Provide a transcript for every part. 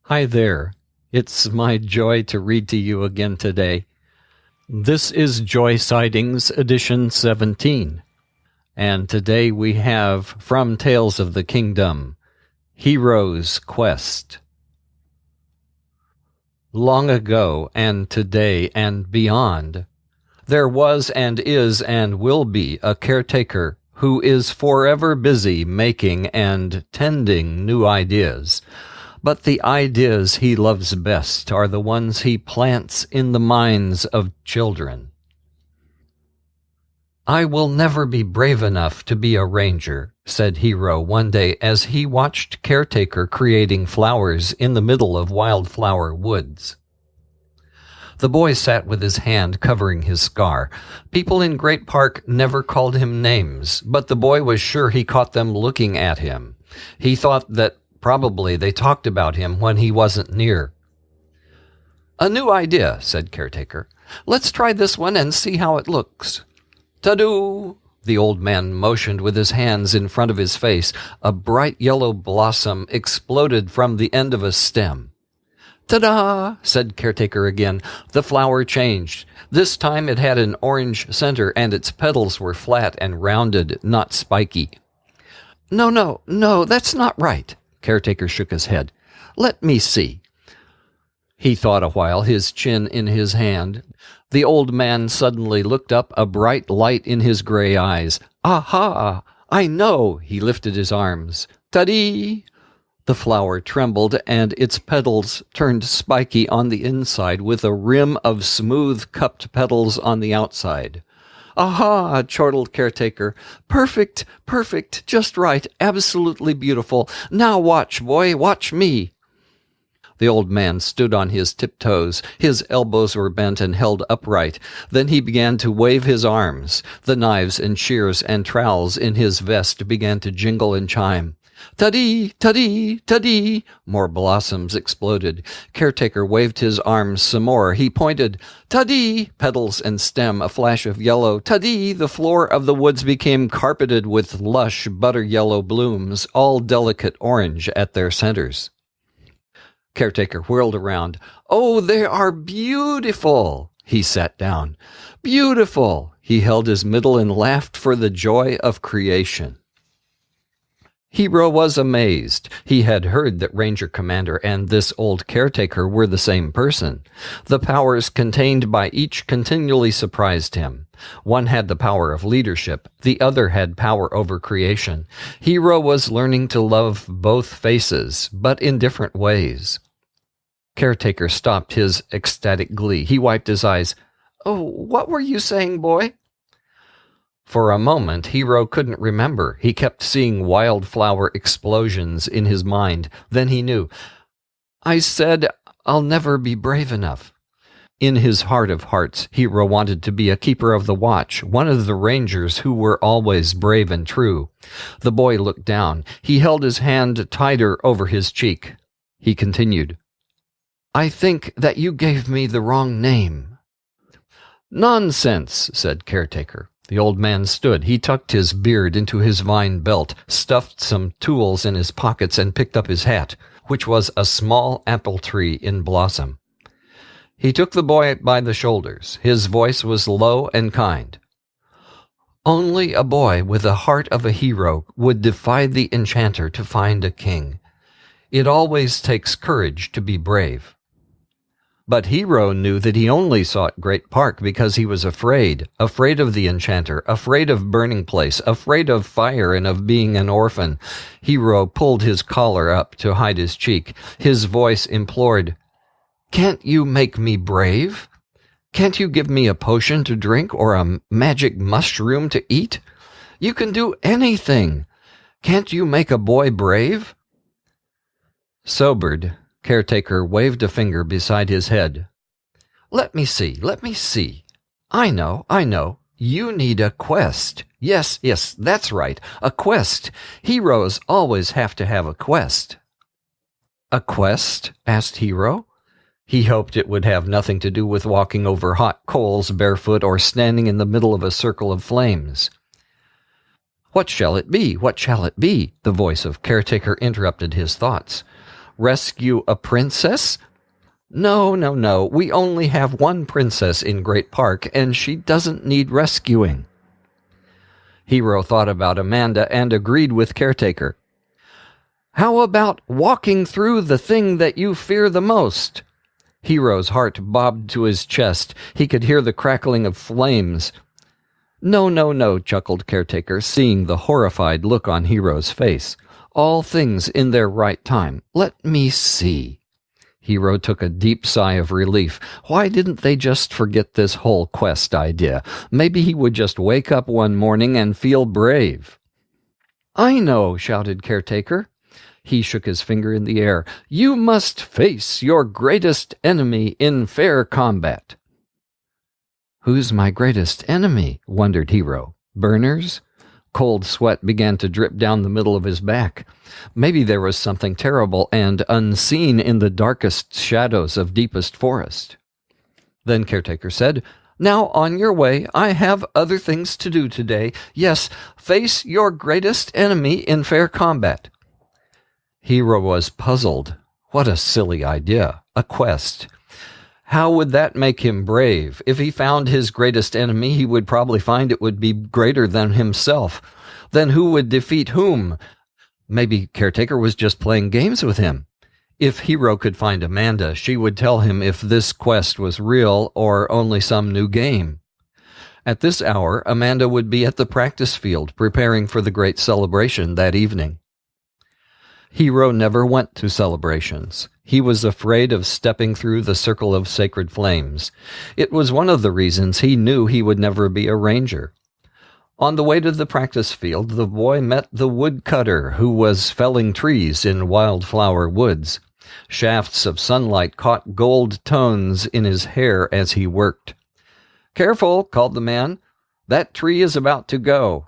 Hi there. It's my joy to read to you again today. This is Joy Sightings Edition 17, and today we have from Tales of the Kingdom, Hero's Quest. Long ago, and today, and beyond, there was and is and will be a caretaker who is forever busy making and tending new ideas. But the ideas he loves best are the ones he plants in the minds of children. "I will never be brave enough to be a ranger," said Hero one day as he watched Caretaker creating flowers in the middle of wildflower woods. The boy sat with his hand covering his scar. People in Great Park never called him names, but the boy was sure he caught them looking at him. He thought that probably they talked about him when he wasn't near. "A new idea," said Caretaker. "Let's try this one and see how it looks." "Ta-doo!" The old man motioned with his hands in front of his face. A bright yellow blossom exploded from the end of a stem. "Ta-da!" said Caretaker again. The flower changed. This time it had an orange center and its petals were flat and rounded, not spiky. No, that's not right." Caretaker shook his head. "Let me see." He thought a while, his chin in his hand. The old man suddenly looked up, a bright light in his gray eyes. "Aha! I know!" He lifted his arms. "Ta-dee!" The flower trembled, and its petals turned spiky on the inside, with a rim of smooth cupped petals on the outside. "Aha!" chortled Caretaker. Perfect, just right, absolutely beautiful. Now watch, boy, watch me." The old man stood on his tiptoes. His elbows were bent and held upright. Then he began to wave his arms. The knives and shears and trowels in his vest began to jingle and chime. "Ta-dee, ta-dee, ta-dee!" More blossoms exploded. Caretaker waved his arms some more. He pointed. "Ta-dee!" Petals and stem, a flash of yellow. "Ta-dee!" The floor of the woods became carpeted with lush butter-yellow blooms, all delicate orange at their centers. Caretaker whirled around. "Oh, they are beautiful!" He sat down. "Beautiful!" He held his middle and laughed for the joy of creation. Hero was amazed. He had heard that Ranger Commander and this old caretaker were the same person. The powers contained by each continually surprised him. One had the power of leadership, the other had power over creation. Hero was learning to love both faces, but in different ways. Caretaker stopped his ecstatic glee. He wiped his eyes. "Oh, what were you saying, boy?" For a moment, Hero couldn't remember. He kept seeing wildflower explosions in his mind. Then he knew. "I said I'll never be brave enough." In his heart of hearts, Hero wanted to be a keeper of the watch, one of the rangers who were always brave and true. The boy looked down. He held his hand tighter over his cheek. He continued. "I think that you gave me the wrong name." "Nonsense," said Caretaker. The old man stood. He tucked his beard into his vine belt, stuffed some tools in his pockets, and picked up his hat, which was a small apple tree in blossom. He took the boy by the shoulders. His voice was low and kind. "Only a boy with the heart of a hero would defy the enchanter to find a king. It always takes courage to be brave." But Hero knew that he only sought Great Park because he was afraid of the enchanter, afraid of Burning Place, afraid of fire and of being an orphan. Hero pulled his collar up to hide his cheek. His voice implored, "Can't you make me brave? Can't you give me a potion to drink or a magic mushroom to eat? You can do anything. Can't you make a boy brave?" Sobered, Caretaker waved a finger beside his head. Let me see. I know. You need a quest. Yes, that's right, a quest. Heroes always have to have a quest." "A quest?" asked Hero. He hoped it would have nothing to do with walking over hot coals barefoot or standing in the middle of a circle of flames. "What shall it be? The voice of Caretaker interrupted his thoughts. Rescue a princess? No, no, no. We only have one princess in Great Park, and she doesn't need rescuing. Hero thought about Amanda and agreed with Caretaker. How about walking through the thing that you fear the most? Hero's heart bobbed to his chest. He could hear the crackling of flames. No, no, no, chuckled Caretaker, seeing the horrified look on Hero's face. All things in their right time. Let me see. Hero took a deep sigh of relief. Why didn't they just forget this whole quest idea? Maybe he would just wake up one morning and feel brave. I know, shouted Caretaker. He shook his finger in the air. You must face your greatest enemy in fair combat. Who's my greatest enemy? Wondered Hero. Burners? Cold sweat began to drip down the middle of his back. Maybe there was something terrible and unseen in the darkest shadows of deepest forest. Then Caretaker said, Now on your way, I have other things to do today. Yes, face your greatest enemy in fair combat. Hero was puzzled. What a silly idea. A quest. How would that make him brave? If he found his greatest enemy, he would probably find it would be greater than himself. Then who would defeat whom? Maybe Caretaker was just playing games with him. If Hero could find Amanda, she would tell him if this quest was real or only some new game. At this hour, Amanda would be at the practice field, preparing for the great celebration that evening. Hero never went to celebrations. He was afraid of stepping through the circle of sacred flames. It was one of the reasons he knew he would never be a ranger. On the way to the practice field, the boy met the woodcutter who was felling trees in wildflower woods. Shafts of sunlight caught gold tones in his hair as he worked. Careful, called the man. That tree is about to go.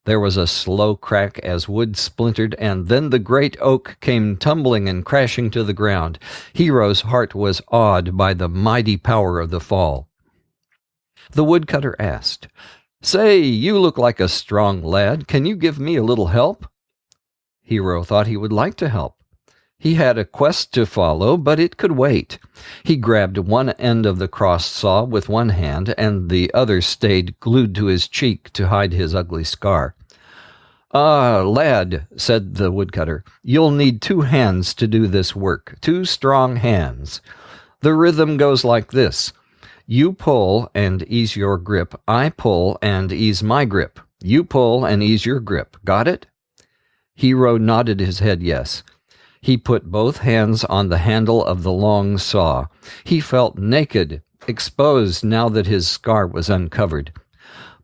There was a slow crack as wood splintered, and then the great oak came tumbling and crashing to the ground. Hero's heart was awed by the mighty power of the fall. The woodcutter asked, Say, you look like a strong lad. Can you give me a little help? Hero thought he would like to help. He had a quest to follow, but it could wait. He grabbed one end of the cross saw with one hand, and the other stayed glued to his cheek to hide his ugly scar. Ah, lad, said the woodcutter, you'll need 2 hands to do this work, 2 strong hands. The rhythm goes like this. You pull and ease your grip. I pull and ease my grip. You pull and ease your grip. Got it? Hero nodded his head yes. He put both hands on the handle of the long saw. He felt naked, exposed now that his scar was uncovered.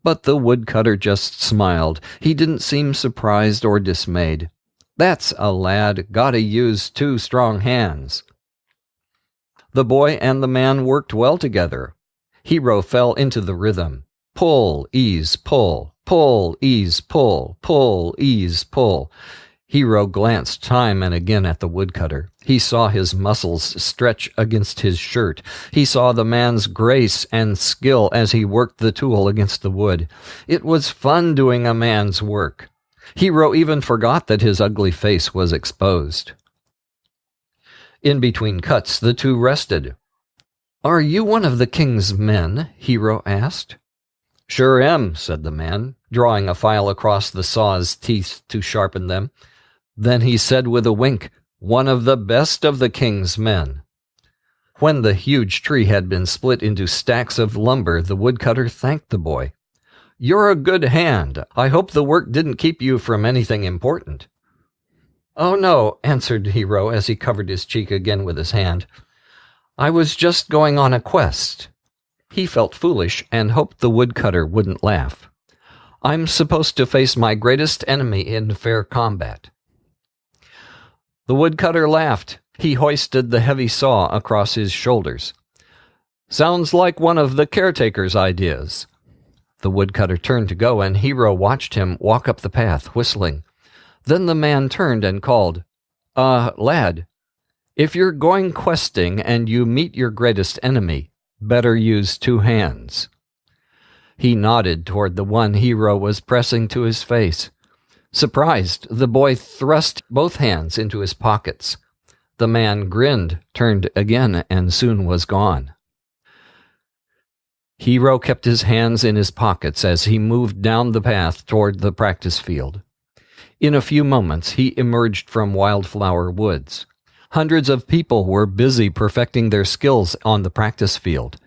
But the woodcutter just smiled. He didn't seem surprised or dismayed. That's a lad. Gotta use 2 strong hands. The boy and the man worked well together. Hero fell into the rhythm. Pull, ease, pull. Pull, ease, pull. Pull, ease, pull. Hero glanced time and again at the woodcutter. He saw his muscles stretch against his shirt. He saw the man's grace and skill as he worked the tool against the wood. It was fun doing a man's work. Hero even forgot that his ugly face was exposed. In between cuts, the two rested. Are you one of the king's men? Hero asked. Sure am, said the man, drawing a file across the saw's teeth to sharpen them. Then he said with a wink, one of the best of the king's men. When the huge tree had been split into stacks of lumber, the woodcutter thanked the boy. You're a good hand. I hope the work didn't keep you from anything important. Oh, no, answered Hero as he covered his cheek again with his hand. I was just going on a quest. He felt foolish and hoped the woodcutter wouldn't laugh. I'm supposed to face my greatest enemy in fair combat. The woodcutter laughed. He hoisted the heavy saw across his shoulders. Sounds like one of the caretaker's ideas. The woodcutter turned to go, and Hero watched him walk up the path, whistling. Then the man turned and called, lad, if you're going questing and you meet your greatest enemy, better use 2 hands. He nodded toward the one Hero was pressing to his face. Surprised, the boy thrust both hands into his pockets. The man grinned, turned again, and soon was gone. Hero kept his hands in his pockets as he moved down the path toward the practice field. In a few moments, he emerged from Wildflower Woods. Hundreds of people were busy perfecting their skills on the practice field.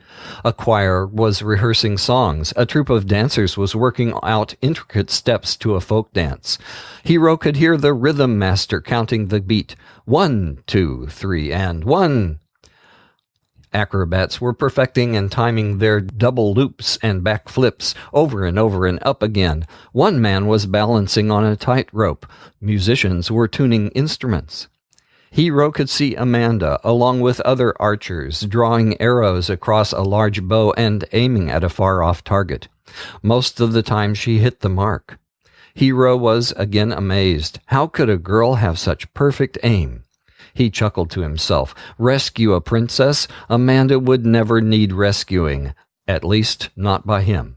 A choir was rehearsing songs. A troupe of dancers was working out intricate steps to a folk dance. Hero could hear the rhythm master counting the beat. 1, 2, 3, and 1. Acrobats were perfecting and timing their double loops and back flips over and over and up again. One man was balancing on a tightrope. Musicians were tuning instruments. Hero could see Amanda, along with other archers, drawing arrows across a large bow and aiming at a far-off target. Most of the time she hit the mark. Hero was again amazed. How could a girl have such perfect aim? He chuckled to himself. Rescue a princess? Amanda would never need rescuing, at least not by him.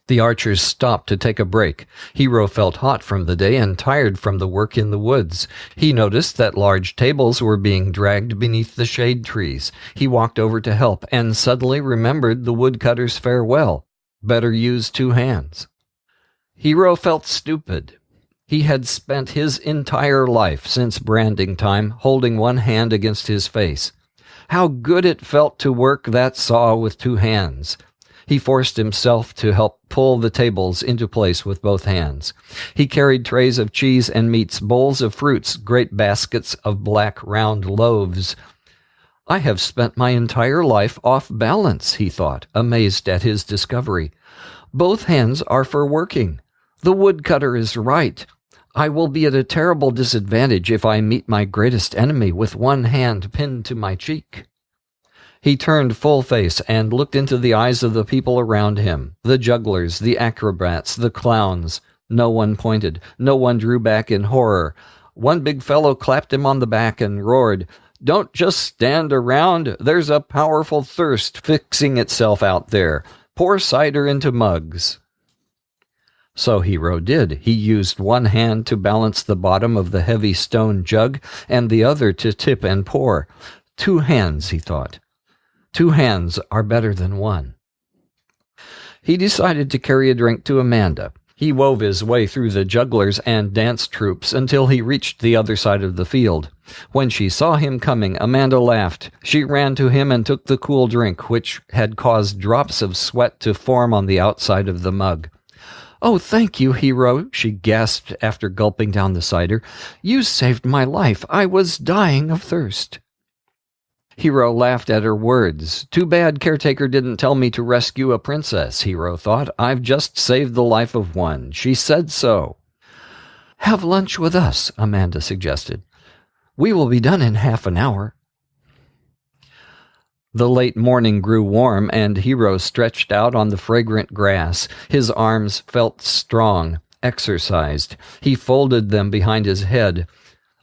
The archers stopped to take a break. Hero felt hot from the day and tired from the work in the woods. He noticed that large tables were being dragged beneath the shade trees. He walked over to help and suddenly remembered the woodcutter's farewell. Better use 2 hands. Hero felt stupid. He had spent his entire life since branding time holding one hand against his face. How good it felt to work that saw with 2 hands. He forced himself to help pull the tables into place with both hands. He carried trays of cheese and meats, bowls of fruits, great baskets of black round loaves. I have spent my entire life off balance, he thought, amazed at his discovery. Both hands are for working. The woodcutter is right. I will be at a terrible disadvantage if I meet my greatest enemy with one hand pinned to my cheek. He turned full face and looked into the eyes of the people around him, the jugglers, the acrobats, the clowns. No one pointed. No one drew back in horror. One big fellow clapped him on the back and roared, "Don't just stand around. There's a powerful thirst fixing itself out there. Pour cider into mugs." So Hero did. He used one hand to balance the bottom of the heavy stone jug and the other to tip and pour. 2 hands, he thought. 2 hands are better than 1. He decided to carry a drink to Amanda. He wove his way through the jugglers and dance troupes until he reached the other side of the field. When she saw him coming, Amanda laughed. She ran to him and took the cool drink, which had caused drops of sweat to form on the outside of the mug. "Oh, thank you, Hero," she gasped after gulping down the cider. "You saved my life. I was dying of thirst." Hero laughed at her words. Too bad Caretaker didn't tell me to rescue a princess, Hero thought. I've just saved the life of one. She said so. "Have lunch with us," Amanda suggested. "We will be done in half an hour." The late morning grew warm, and Hero stretched out on the fragrant grass. His arms felt strong, exercised. He folded them behind his head.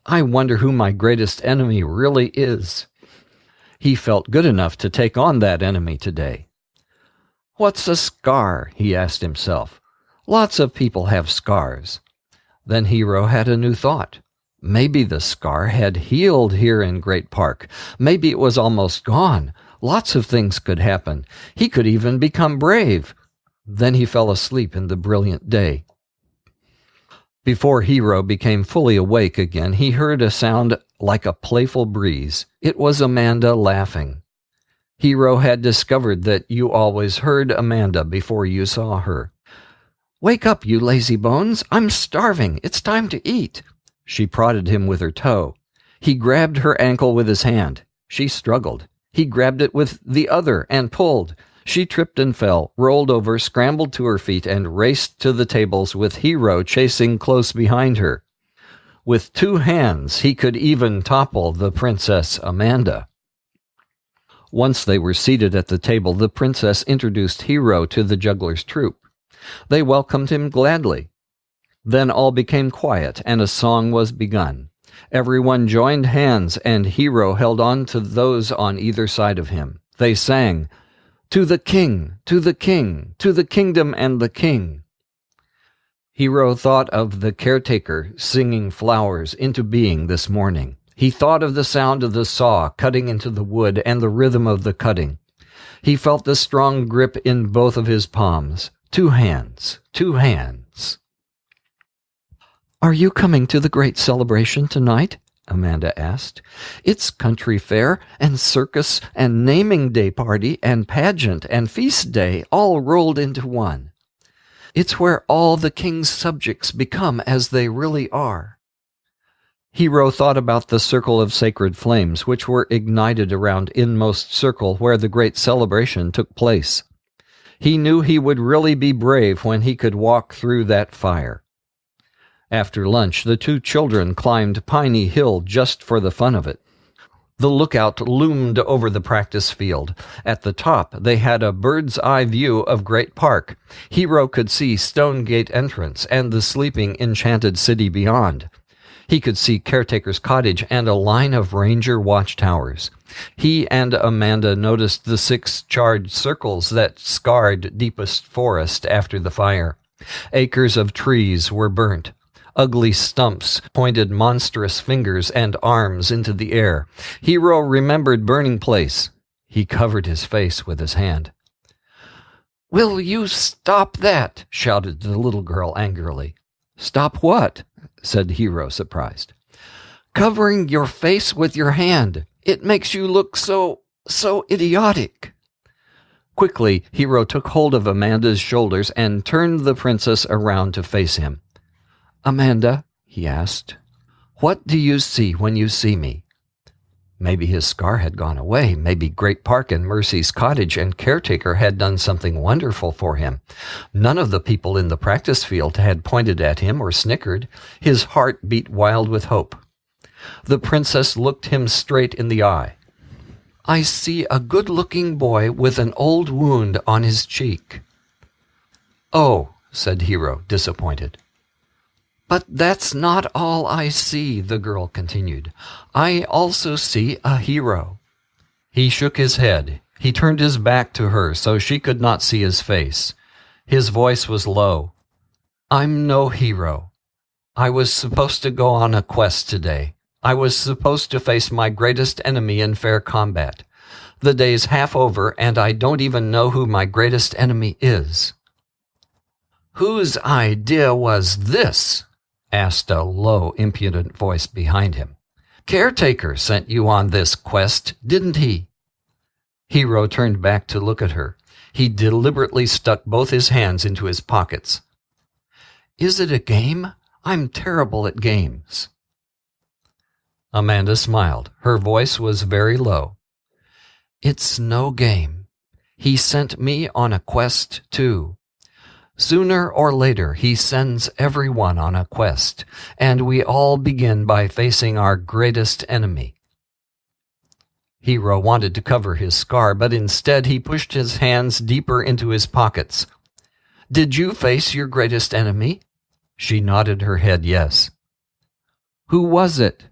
I wonder who my greatest enemy really is. He felt good enough to take on that enemy today. "What's a scar?" he asked himself. Lots of people have scars. Then Hero had a new thought. Maybe the scar had healed here in Great Park. Maybe it was almost gone. Lots of things could happen. He could even become brave. Then he fell asleep in the brilliant day. Before Hero became fully awake again, he heard a sound like a playful breeze. It was Amanda laughing. Hero had discovered that you always heard Amanda before you saw her. "Wake up, you lazy bones! I'm starving! It's time to eat!" She prodded him with her toe. He grabbed her ankle with his hand. She struggled. He grabbed it with the other and pulled. She tripped and fell, rolled over, scrambled to her feet, and raced to the tables with Hero chasing close behind her. With 2 hands, he could even topple the Princess Amanda. Once they were seated at the table, the princess introduced Hero to the juggler's troupe. They welcomed him gladly. Then all became quiet, and a song was begun. Everyone joined hands, and Hero held on to those on either side of him. They sang, "To the king, to the king, to the kingdom and the king." Hero thought of the caretaker singing flowers into being this morning. He thought of the sound of the saw cutting into the wood and the rhythm of the cutting. He felt the strong grip in both of his palms. 2 hands, 2 hands. "Are you coming to the great celebration tonight?" Amanda asked. "It's country fair and circus and naming day party and pageant and feast day all rolled into one. It's where all the king's subjects become as they really are." Hero thought about the circle of sacred flames which were ignited around inmost circle where the great celebration took place. He knew he would really be brave when he could walk through that fire. After lunch, the 2 children climbed Piney Hill just for the fun of it. The lookout loomed over the practice field. At the top, they had a bird's-eye view of Great Park. Hero could see Stonegate entrance and the sleeping enchanted city beyond. He could see Caretaker's cottage and a line of ranger watchtowers. He and Amanda noticed the 6 charred circles that scarred deepest forest after the fire. Acres of trees were burnt. Ugly stumps pointed monstrous fingers and arms into the air. Hero remembered Burning Place. He covered his face with his hand. "Will you stop that?" shouted the little girl angrily. "Stop what?" said Hero, surprised. "Covering your face with your hand. It makes you look so idiotic." Quickly, Hero took hold of Amanda's shoulders and turned the princess around to face him. "Amanda," he asked, "what do you see when you see me?" Maybe his scar had gone away. Maybe Great Park and Mercy's cottage and caretaker had done something wonderful for him. None of the people in the practice field had pointed at him or snickered. His heart beat wild with hope. The princess looked him straight in the eye. "I see a good-looking boy with an old wound on his cheek." "Oh," said Hero, disappointed. "But that's not all I see," the girl continued. "I also see a hero." He shook his head. He turned his back to her so she could not see his face. His voice was low. "I'm no hero. I was supposed to go on a quest today. I was supposed to face my greatest enemy in fair combat. The day's half over, and I don't even know who my greatest enemy is." "Whose idea was this?" asked a low, impudent voice behind him. "Caretaker sent you on this quest, didn't he?" Hero turned back to look at her. He deliberately stuck both his hands into his pockets. "Is it a game? I'm terrible at games." Amanda smiled. Her voice was very low. "It's no game. He sent me on a quest, too. Sooner or later, he sends everyone on a quest, and we all begin by facing our greatest enemy." Hero wanted to cover his scar, but instead he pushed his hands deeper into his pockets. "Did you face your greatest enemy?" She nodded her head yes. "Who was it?"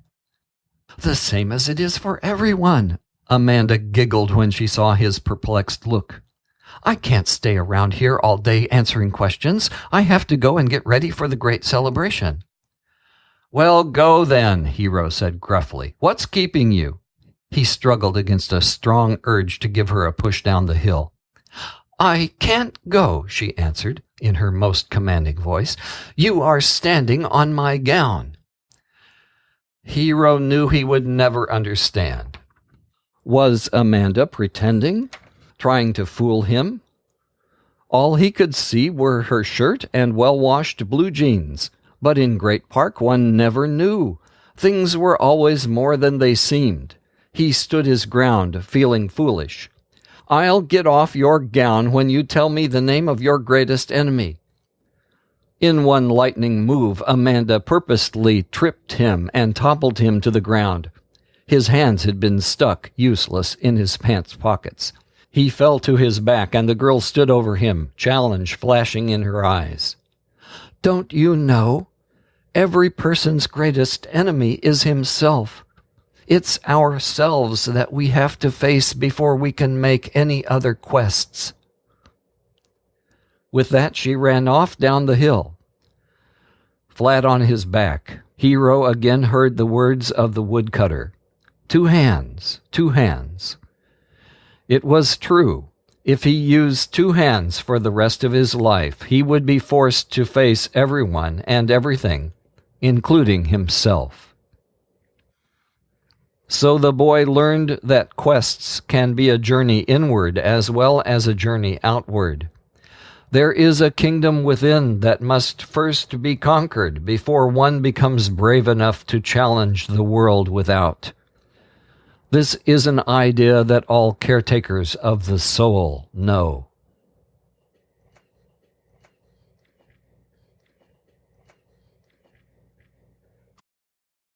"The same as it is for everyone." Amanda giggled when she saw his perplexed look. "I can't stay around here all day answering questions. I have to go and get ready for the great celebration." "Well, go then," Hero said gruffly. "What's keeping you?" He struggled against a strong urge to give her a push down the hill. "I can't go," she answered in her most commanding voice. "You are standing on my gown." Hero knew he would never understand. Was Amanda pretending? Trying to fool him? All he could see were her shirt and well-washed blue jeans. But in Great Park one never knew. Things were always more than they seemed. He stood his ground, feeling foolish. "I'll get off your gown when you tell me the name of your greatest enemy." In one lightning move, Amanda purposely tripped him and toppled him to the ground. His hands had been stuck, useless, in his pants pockets. He fell to his back, and the girl stood over him, challenge flashing in her eyes. "Don't you know? Every person's greatest enemy is himself. It's ourselves that we have to face before we can make any other quests." With that, she ran off down the hill. Flat on his back, Hero again heard the words of the woodcutter. 2 hands, 2 hands. It was true. If he used 2 hands for the rest of his life, he would be forced to face everyone and everything, including himself. So the boy learned that quests can be a journey inward as well as a journey outward. There is a kingdom within that must first be conquered before one becomes brave enough to challenge the world without. This is an idea that all caretakers of the soul know.